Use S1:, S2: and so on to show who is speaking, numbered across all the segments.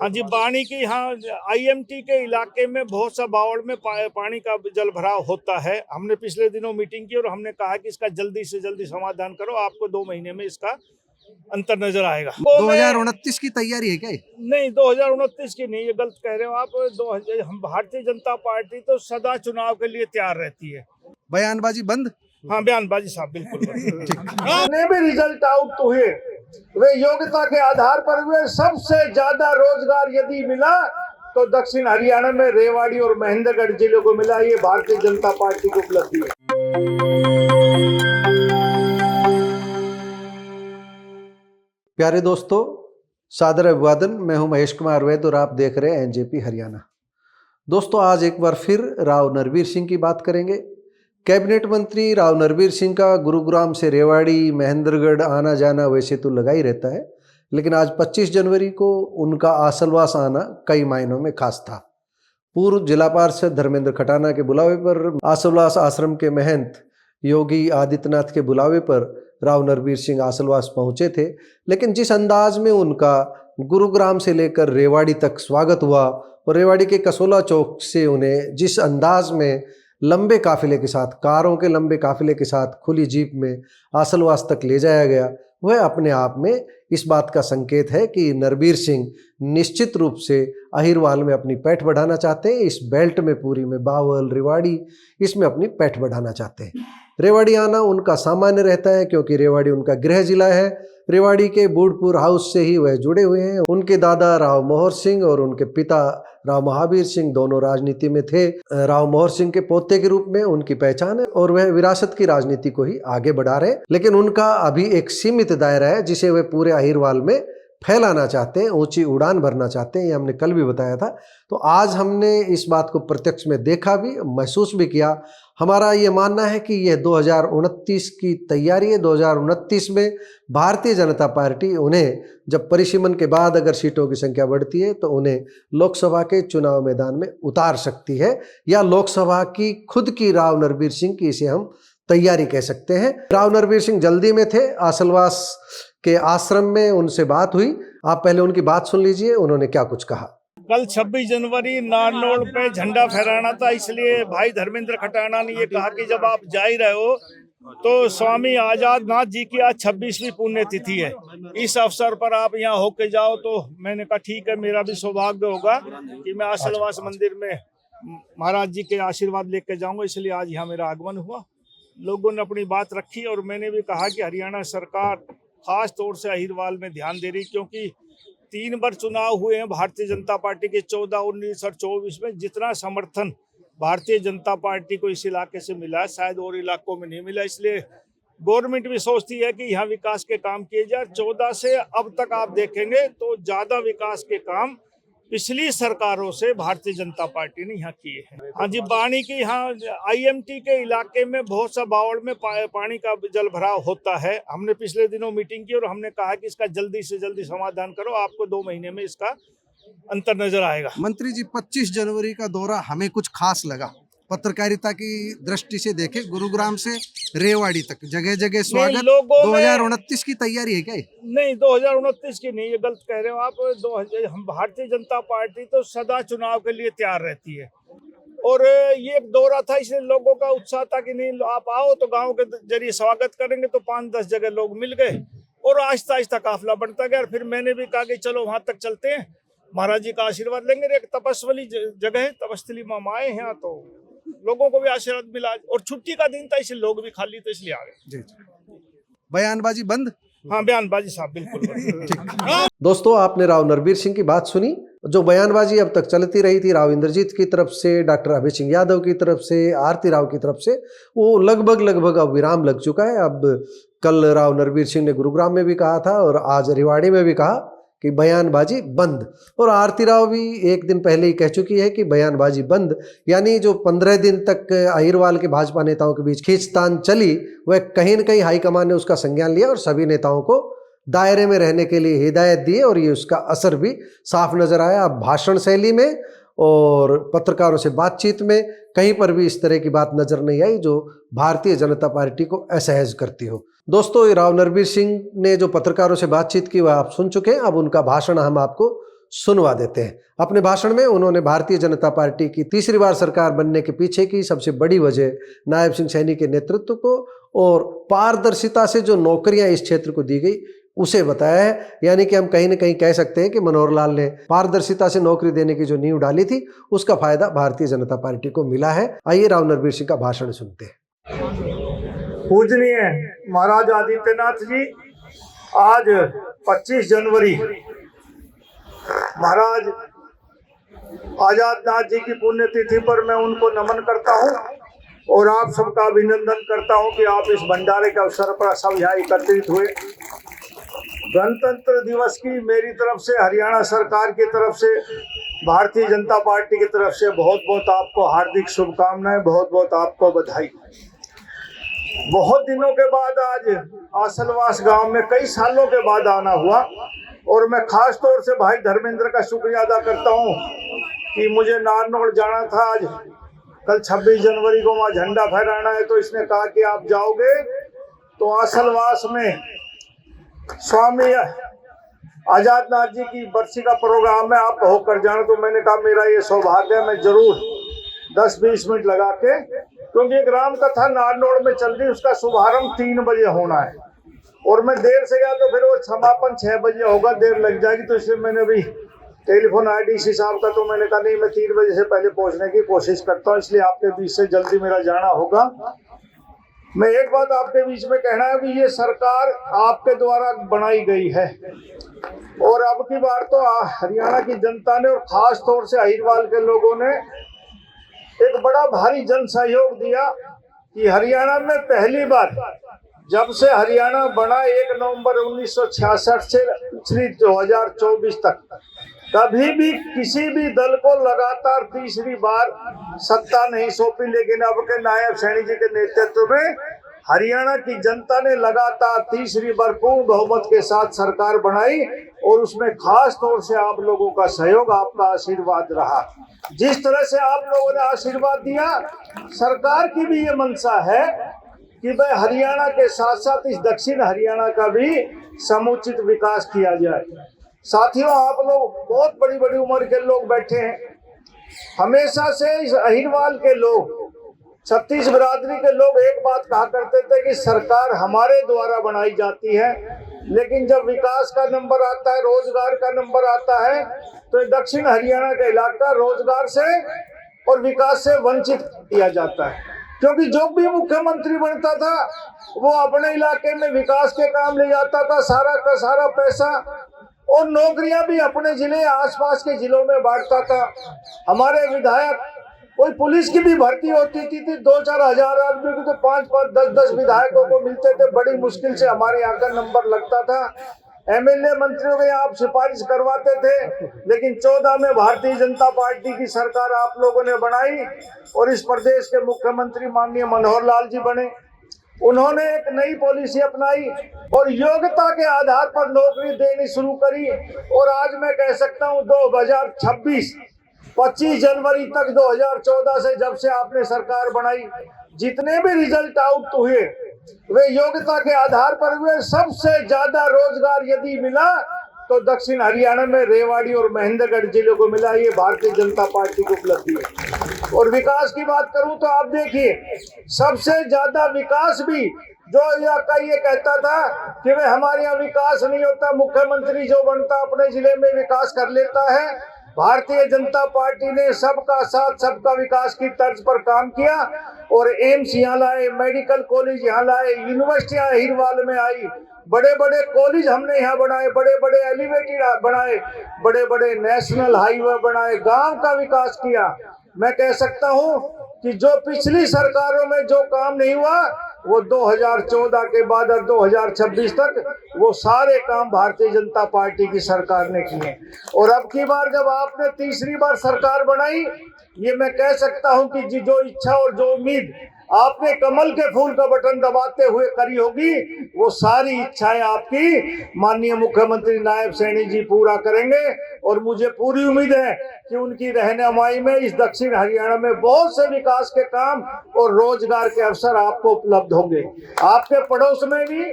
S1: हाँ जी, पानी की, हाँ, आईएमटी के इलाके में बहुत सा बावड़ में पानी का जल भराव होता है। हमने पिछले दिनों मीटिंग की और हमने कहा कि इसका जल्दी से जल्दी समाधान करो, आपको 2 महीने में इसका अंतर नजर आएगा।
S2: 2029 की तैयारी है क्या ये?
S1: नहीं, 2029 की नहीं, ये गलत कह रहे हो आप। हम भारतीय जनता पार्टी तो सदा चुनाव के लिए तैयार रहती है।
S2: बयानबाजी बंद?
S1: हाँ, बयानबाजी साहब बिल्कुल
S3: जितने भी रिजल्ट आउट हुए वे योग्यता के आधार पर हुए। सबसे ज्यादा रोजगार यदि मिला तो दक्षिण हरियाणा में रेवाड़ी और महेंद्रगढ़ जिलों को मिला। ये भारतीय जनता पार्टी की उपलब्धि है।
S2: प्यारे दोस्तों, सादर अभिवादन। मैं हूं महेश कुमार वैद्य और आप देख रहे हैं एनजेपी हरियाणा। दोस्तों, आज एक बार फिर राव नरवीर सिंह की बात करेंगे। कैबिनेट मंत्री राव नरवीर सिंह का गुरुग्राम से रेवाड़ी महेंद्रगढ़ आना जाना वैसे तो लगा ही रहता है, लेकिन आज 25 जनवरी को उनका आसलवास आना कई मायनों में खास था। पूर्व जिला पार्षद धर्मेंद्र खटाना के बुलावे पर, आसलवास आश्रम के महंत योगी आदित्यनाथ के बुलावे पर राव नरवीर सिंह आसलवास पहुंचे थे, लेकिन जिस अंदाज में उनका गुरुग्राम से लेकर रेवाड़ी तक स्वागत हुआ और रेवाड़ी के कसोला चौक से उन्हें जिस अंदाज में लंबे काफिले के साथ, कारों के लंबे काफिले के साथ खुली जीप में आसलवास तक ले जाया गया, वह अपने आप में इस बात का संकेत है कि नरवीर सिंह निश्चित रूप से अहिरवाल में अपनी पैठ बढ़ाना चाहते हैं। इस बेल्ट में पूरी में बावल, रेवाड़ी, इसमें अपनी पैठ बढ़ाना चाहते हैं। रेवाड़ी आना उनका सामान्य रहता है क्योंकि रेवाड़ी उनका गृह जिला है। रेवाड़ी के बूढ़पुर हाउस से ही वह जुड़े हुए हैं। उनके दादा राव मोहर सिंह और उनके पिता राव महावीर सिंह दोनों राजनीति में थे। राव मोहर सिंह के पोते के रूप में उनकी पहचान है और वह विरासत की राजनीति को ही आगे बढ़ा रहे, लेकिन उनका अभी एक सीमित दायरा है जिसे वह पूरे अहिरवाल में फैलाना चाहते हैं, ऊंची उड़ान भरना चाहते हैं। ये हमने कल भी बताया था। तो आज हमने इस बात को प्रत्यक्ष में देखा भी, महसूस भी किया। हमारा ये मानना है कि यह 2029 की तैयारी है। 2029 में भारतीय जनता पार्टी उन्हें, जब परिसीमन के बाद अगर सीटों की संख्या बढ़ती है तो उन्हें लोकसभा के चुनाव मैदान में उतार सकती है, या लोकसभा की खुद की राव नरवीर सिंह की इसे हम तैयारी कह सकते हैं। राव नरवीर सिंह जल्दी में थे। आसलवास के आश्रम में उनसे बात हुई। आप पहले उनकी बात सुन लीजिए, उन्होंने क्या कुछ कहा।
S1: कल 26 जनवरी नारनौल पे झंडा फहराना था, इसलिए भाई धर्मेंद्र खटाना ने ये कहा कि जब आप जा ही रहे हो तो स्वामी आजाद नाथ जी की आज 26वीं पुण्यतिथि है, इस अवसर पर आप यहाँ होके जाओ। तो मैंने कहा ठीक है, मेरा भी सौभाग्य होगा कि मैं आसलवास मंदिर में महाराज जी के आशीर्वाद लेके जाऊंगा, इसलिए आज यहाँ मेरा आगमन हुआ। लोगों ने अपनी बात रखी और मैंने भी कहा कि हरियाणा सरकार खास तौर से अहिरवाल में ध्यान दे रही, क्योंकि 3 बार चुनाव हुए हैं भारतीय जनता पार्टी के, 14, 19 और 24 में। जितना समर्थन भारतीय जनता पार्टी को इस इलाके से मिला शायद और इलाकों में नहीं मिला, इसलिए गवर्नमेंट भी सोचती है कि यहाँ विकास के काम किए जाए। 14 से अब तक आप देखेंगे तो ज्यादा विकास के काम पिछली सरकारों से भारतीय जनता पार्टी ने यहाँ किए हैं। हाँ जी, पानी की, हाँ, आईएमटी के इलाके में बहुत सा बावड़ में पानी का जल भराव होता है। हमने पिछले दिनों मीटिंग की और हमने कहा कि इसका जल्दी से जल्दी समाधान करो, आपको 2 महीने में इसका अंतर नजर आएगा।
S2: मंत्री जी, 25 जनवरी का दौरा हमें कुछ खास लगा। पत्रकारिता की दृष्टि से देखे, गुरुग्राम से रेवाड़ी तक जगह जगह स्वागत। 2029 की तैयारी है क्या ये?
S1: नहीं, 2029 की नहीं, ये गलत कह रहे हो आप। हम भारतीय जनता पार्टी तो सदा चुनाव के लिए तैयार रहती है और ये एक दौरा था, इसलिए लोगों का उत्साह था कि नहीं आप आओ तो गांव के जरिए स्वागत करेंगे। तो 5-10 जगह लोग मिल गए और आहिस्ता आहिस्ता काफिला बढ़ता गया। फिर मैंने भी कहा कि चलो वहां तक चलते हैं, महाराज जी का आशीर्वाद लेंगे। एक तपस्वी जगह है, तपस्थली में हम आए हैं, तो लोगों को भी आशीर्वाद मिला और छुट्टी का दिन था, इसलिए लोग भी खाली थे, इसलिए आ गए।
S2: बयानबाजी बंद?
S1: हाँ, बयानबाजी साहब बिल्कुल।
S2: दोस्तों, आपने राव नरवीर सिंह की बात सुनी। जो बयानबाजी अब तक चलती रही थी राव इंद्रजीत की तरफ से, डॉक्टर अभय सिंह यादव की तरफ से, आरती राव की तरफ से, वो लगभग अब विराम लग चुका है। अब कल राव नरवीर सिंह ने गुरुग्राम में भी कहा था और आज रेवाड़ी में भी कहा कि बयानबाजी बंद। और आरती राव भी एक दिन पहले ही कह चुकी है कि बयानबाजी बंद, यानी जो 15 दिन तक अहिरवाल के भाजपा नेताओं के बीच खींचतान चली, वह कहीं न कहीं हाईकमान ने उसका संज्ञान लिया और सभी नेताओं को दायरे में रहने के लिए हिदायत दी और ये उसका असर भी साफ नजर आया। अब भाषण शैली में और पत्रकारों से बातचीत में कहीं पर भी इस तरह की बात नजर नहीं आई जो भारतीय जनता पार्टी को असहज करती हो। दोस्तों, राव नरवीर सिंह ने जो पत्रकारों से बातचीत की वह आप सुन चुके हैं। अब उनका भाषण हम आपको सुनवा देते हैं। अपने भाषण में उन्होंने भारतीय जनता पार्टी की तीसरी बार सरकार बनने के पीछे की सबसे बड़ी वजह नायब सिंह सैनी के नेतृत्व को और पारदर्शिता से जो नौकरियां इस क्षेत्र को दी गई उसे बताया है। यानी कि हम कहीं ना कहीं कह सकते हैं कि मनोहर लाल ने पारदर्शिता से नौकरी देने की जो नींव डाली थी उसका फायदा भारतीय जनता पार्टी को मिला है। आइए राव नरवीर सिंह का भाषण सुनते हैं।
S3: पूजनीय महाराज आदित्यनाथ जी, आज 25 जनवरी महाराज आजाद नाथ जी की पुण्यतिथि पर मैं उनको नमन करता हूं और आप सबका अभिनंदन करता हूं कि आप इस भंडारे के अवसर पर सब यहाँ एकत्रित हुए। गणतंत्र दिवस की मेरी तरफ से, हरियाणा सरकार की तरफ से, भारतीय जनता पार्टी की तरफ से बहुत बहुत आपको हार्दिक शुभकामनाएं, बहुत बहुत आपको बधाई। बहुत दिनों के बाद आज आसलवास गांव में कई सालों के बाद आना हुआ और मैं खास तौर से भाई धर्मेंद्र का शुक्रिया अदा करता हूं कि मुझे नारनौल जाना था। आज कल 26 जनवरी को वहाँ झंडा फहराना है, तो इसने कहा कि आप जाओगे तो आसलवास में स्वामी आजाद नाथ जी की बरसी का प्रोग्राम है, आप होकर जाना। तो मैंने कहा मेरा ये सौभाग्य है, मैं जरूर 10-20 मिनट लगा के, क्योंकि एक राम कथा नारनौल में चल रही, उसका शुभारंभ 3 बजे होना है और मैं देर से गया तो फिर वो समापन 6 बजे होगा, देर लग जाएगी। तो इसलिए मैंने भी टेलीफोन आईडीसी साहब का, तो मैंने कहा नहीं, मैं 3 बजे से पहले पहुंचने की कोशिश करता हूँ, इसलिए आपके बीच से जल्दी मेरा जाना होगा। मैं एक बात आपके बीच में कहना है कि ये सरकार आपके द्वारा बनाई गई है और अब की बार तो हरियाणा की जनता ने और खास तौर से अहिरवाल के लोगों ने एक बड़ा भारी जन सहयोग दिया कि हरियाणा में पहली बार जब से हरियाणा बना 1 नवंबर 1966 से पिछली 2024 तक कभी भी किसी भी दल को लगातार तीसरी बार सत्ता नहीं सौंपी, लेकिन अब के नायब सैनी जी के नेतृत्व में हरियाणा की जनता ने लगातार तीसरी बार पूर्ण बहुमत के साथ सरकार बनाई और उसमें खास तौर से आप लोगों का सहयोग, आपका आशीर्वाद रहा। जिस तरह से आप लोगों ने आशीर्वाद दिया, सरकार की भी ये मंशा है कि भाई हरियाणा के साथ साथ इस दक्षिण हरियाणा का भी समुचित विकास किया जाए। साथियों, आप लोग बहुत बड़ी बड़ी उम्र के लोग बैठे हैं, हमेशा से इस अहिरवाल के लोग, छत्तीस बिरादरी के लोग एक बात कहा करते थे कि सरकार हमारे द्वारा बनाई जाती है, लेकिन जब विकास का नंबर आता है, रोजगार का नंबर आता है, तो दक्षिण हरियाणा का इलाका रोजगार से और विकास से वंचित किया जाता है। क्योंकि जो भी मुख्यमंत्री बनता था वो अपने इलाके में विकास के काम ले जाता था, सारा का सारा पैसा, और नौकरियां भी अपने जिले आसपास के जिलों में बांटता था। हमारे विधायक, कोई पुलिस की भी भर्ती होती थी 2-4 हजार आदमी की, तो 5-5, 10-10 विधायकों को मिलते थे। बड़ी मुश्किल से हमारे यहाँ का नंबर लगता था। एमएलए मंत्रियों के आप सिफारिश करवाते थे, लेकिन 14 में भारतीय जनता पार्टी की सरकार आप लोगों ने बनाई और इस प्रदेश के मुख्यमंत्री माननीय मनोहर लाल जी बने। उन्होंने एक नई पॉलिसी अपनाई और योग्यता के आधार पर नौकरी देनी शुरू करी और आज मैं कह सकता हूं 2026 25 जनवरी तक 2014 से जब से आपने सरकार बनाई, जितने भी रिजल्ट आउट हुए वे योग्यता के आधार पर हुए। सबसे ज्यादा रोजगार यदि मिला तो दक्षिण हरियाणा में रेवाड़ी और महेंद्रगढ़ जिले को मिला। ये भारतीय जनता पार्टी की उपलब्धि है। और विकास की बात करूं तो आप देखिए, सबसे ज्यादा विकास भी जो इलाका ये कहता था कि वे हमारे यहाँ विकास नहीं होता, मुख्यमंत्री जो बनता अपने जिले में विकास कर लेता है, भारतीय जनता पार्टी ने सबका साथ सबका विकास की तर्ज पर काम किया और एम्स यहाँ लाए, मेडिकल कॉलेज यहाँ लाए, यूनिवर्सिटियां अहिरवाल में आई, बड़े बड़े कॉलेज हमने यहाँ बनाए, बड़े बड़े एलिवेटेड बनाए, बड़े बड़े नेशनल हाईवे बनाए, गांव का विकास किया। मैं कह सकता हूँ कि जो पिछली सरकारों में जो काम नहीं हुआ वो 2014 के बाद और 2026 तक वो सारे काम भारतीय जनता पार्टी की सरकार ने किए। और अब की बार जब आपने तीसरी बार सरकार बनाई, ये मैं कह सकता हूं कि जो इच्छा और जो उम्मीद आपने कमल के फूल का बटन दबाते हुए करी होगी, वो सारी इच्छाएं आपकी माननीय मुख्यमंत्री नायब सैनी जी पूरा करेंगे। और मुझे पूरी उम्मीद है कि उनकी रहनुमाई में इस दक्षिण हरियाणा में बहुत से विकास के काम और रोजगार के अवसर आपको उपलब्ध होंगे। आपके पड़ोस में भी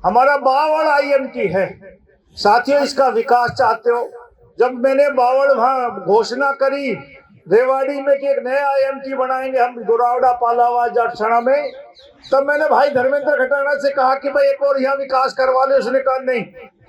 S3: हमारा बावड़ IMT है। साथियों, इसका विकास चाहते हो जब मैंने बावड़ वहां घोषणा करी रेवाड़ी में कि एक नया IMT बनाएंगे हम गोरावड़ा पालावा जाटसणा में, तब मैंने भाई धर्मेंद्र खटाना से कहा कि भाई एक और यहाँ विकास करवा ले। उसने कहा नहीं,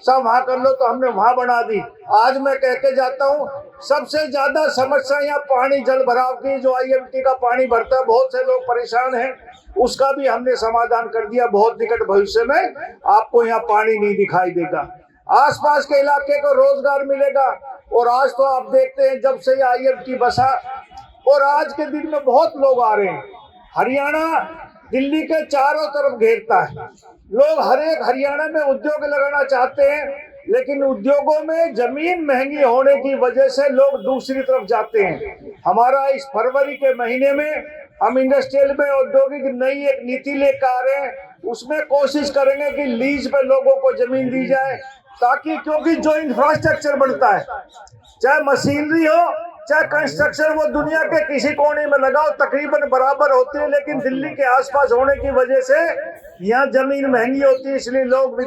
S3: सब वहां कर लो, तो हमने वहां बना दी। आज मैं कह के जाता हूँ, सबसे ज्यादा समस्या यहाँ पानी जल भराव की, जो IMT का पानी भरता है, बहुत से लोग परेशान हैं, उसका भी हमने समाधान कर दिया। बहुत निकट भविष्य में आपको यहाँ पानी नहीं दिखाई देगा, आसपास के इलाके को रोजगार मिलेगा। और आज तो आप देखते हैं, जब से ये IMT बसा और आज के दिन में बहुत लोग आ रहे हैं। हरियाणा दिल्ली के चारों तरफ घेरता है, लोग हर एक हरियाणा में उद्योग लगाना चाहते हैं, लेकिन उद्योगों में जमीन महंगी होने की वजह से लोग दूसरी तरफ जाते हैं। हमारा इस फरवरी के महीने में हम इंडस्ट्रियल में औद्योगिक नई एक नीति लेकर आ रहे हैं। उसमें कोशिश करेंगे कि लीज पे लोगों को जमीन दी जाए, ताकि क्योंकि जो इंफ्रास्ट्रक्चर बनता है, चाहे मशीनरी हो चाहे कंस्ट्रक्शन, वो दुनिया के किसी कोने में लगाओ तकरीबन बराबर होती है, लेकिन दिल्ली के आसपास होने की वजह से यहाँ जमीन महंगी होती है, इसलिए लोग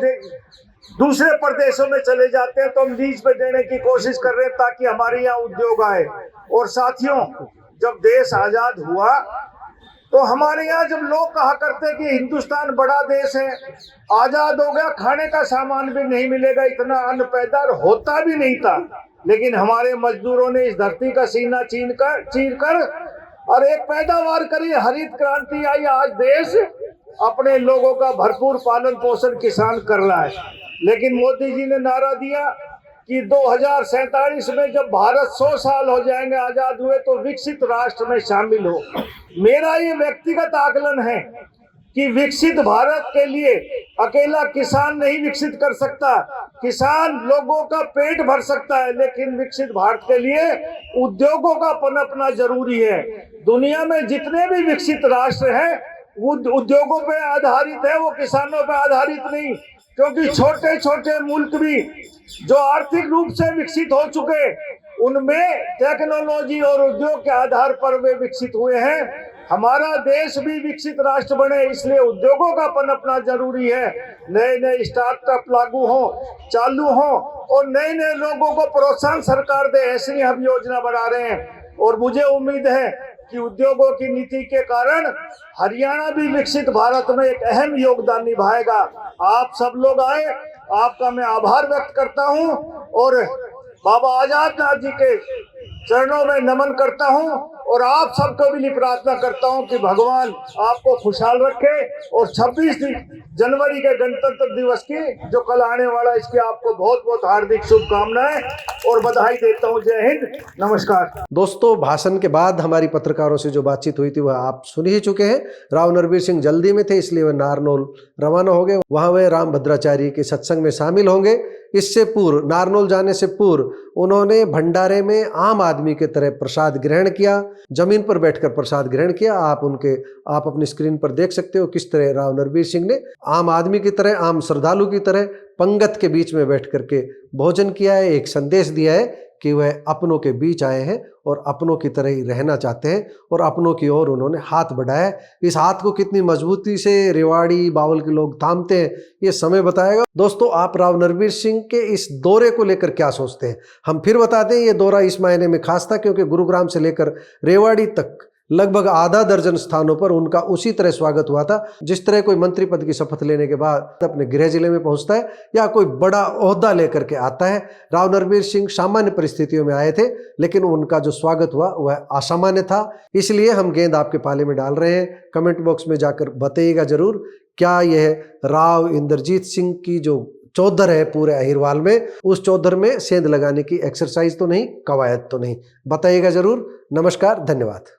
S3: दूसरे प्रदेशों में चले जाते हैं। तो हम लीज पे देने की कोशिश कर रहे हैं ताकि हमारे यहाँ उद्योग आए। और साथियों, जब देश आजाद हुआ तो हमारे यहाँ जब लोग कहा करते कि हिंदुस्तान बड़ा देश है, आजाद हो गया, खाने का सामान भी नहीं मिलेगा, इतना अन्न पैदा होता भी नहीं था, लेकिन हमारे मजदूरों ने इस धरती का सीना चीर कर और एक पैदावार करी, हरित क्रांति आई। आज देश अपने लोगों का भरपूर पालन पोषण किसान कर रहा है। लेकिन मोदी जी ने नारा दिया कि 2047 में जब भारत 100 साल हो जाएंगे आजाद हुए, तो विकसित राष्ट्र में शामिल हो। मेरा ये व्यक्तिगत आकलन है कि विकसित भारत के लिए अकेला किसान नहीं विकसित कर सकता, किसान लोगों का पेट भर सकता है, लेकिन विकसित भारत के लिए उद्योगों का पनपना जरूरी है। दुनिया में जितने भी विकसित राष्ट्र हैं वो उद्योगों पे आधारित है, वो किसानों पे आधारित नहीं। क्योंकि छोटे छोटे मुल्क भी जो आर्थिक रूप से विकसित हो चुके, उनमें टेक्नोलॉजी और उद्योग के आधार पर वे विकसित हुए हैं। हमारा देश भी विकसित राष्ट्र बने, इसलिए उद्योगों का पनपना जरूरी है। नए नए स्टार्टअप लागू हो, चालू हो और नए नए लोगों को प्रोत्साहन सरकार दे, ऐसी हम योजना बना रहे हैं। और मुझे उम्मीद है कि उद्योगों की नीति के कारण हरियाणा भी विकसित भारत में एक अहम योगदान निभाएगा। आप सब लोग आए, आपका मैं आभार व्यक्त करता हूं और बाबा आजाद नाथ जी के चरणों में नमन करता हूं और आप सबको भी प्रार्थना करता हूं कि भगवान आपको खुशहाल रखे। और 26 जनवरी के गणतंत्र दिवस की जो कल आने वाला, इसकी आपको बहुत बहुत हार्दिक शुभकामनाएं और बधाई देता हूं। जय हिंद, नमस्कार।
S2: दोस्तों, भाषण के बाद हमारी पत्रकारों से जो बातचीत हुई थी वह आप सुन ही चुके हैं। राव नरवीर सिंह जल्दी में थे, इसलिए वे नारनौल रवाना हो गए। वहां वे राम भद्राचार्य के सत्संग में शामिल होंगे। इससे पूर्व, नारनौल जाने से पूर्व उन्होंने भंडारे में आम आदमी के तरह प्रसाद ग्रहण किया, जमीन पर बैठकर प्रसाद ग्रहण किया। आप अपनी स्क्रीन पर देख सकते हो किस तरह राव नरवीर सिंह ने आम आदमी की तरह, आम श्रद्धालु की तरह पंगत के बीच में बैठ करके भोजन किया है। एक संदेश दिया है कि वह अपनों के बीच आए हैं और अपनों की तरह ही रहना चाहते हैं, और अपनों की ओर उन्होंने हाथ बढ़ाया। इस हाथ को कितनी मजबूती से रेवाड़ी बावल के लोग थामते हैं, ये समय बताएगा। दोस्तों, आप राव नरवीर सिंह के इस दौरे को लेकर क्या सोचते हैं? हम फिर बता दें, ये दौरा इस मायने में खास था क्योंकि गुरुग्राम से लेकर रेवाड़ी तक लगभग आधा दर्जन स्थानों पर उनका उसी तरह स्वागत हुआ था जिस तरह कोई मंत्री पद की शपथ लेने के बाद अपने गृह जिले में पहुंचता है या कोई बड़ा ओहदा लेकर के आता है। राव नरवीर सिंह सामान्य परिस्थितियों में आए थे, लेकिन उनका जो स्वागत हुआ वह असामान्य था। इसलिए हम गेंद आपके पाले में डाल रहे हैं। कमेंट बॉक्स में जाकर बताइएगा जरूर, क्या यह राव इंद्रजीत सिंह की जो चौधर है पूरे अहिरवाल में, उस चौधर में सेंध लगाने की एक्सरसाइज तो नहीं, कवायद तो नहीं? बताइएगा जरूर। नमस्कार, धन्यवाद।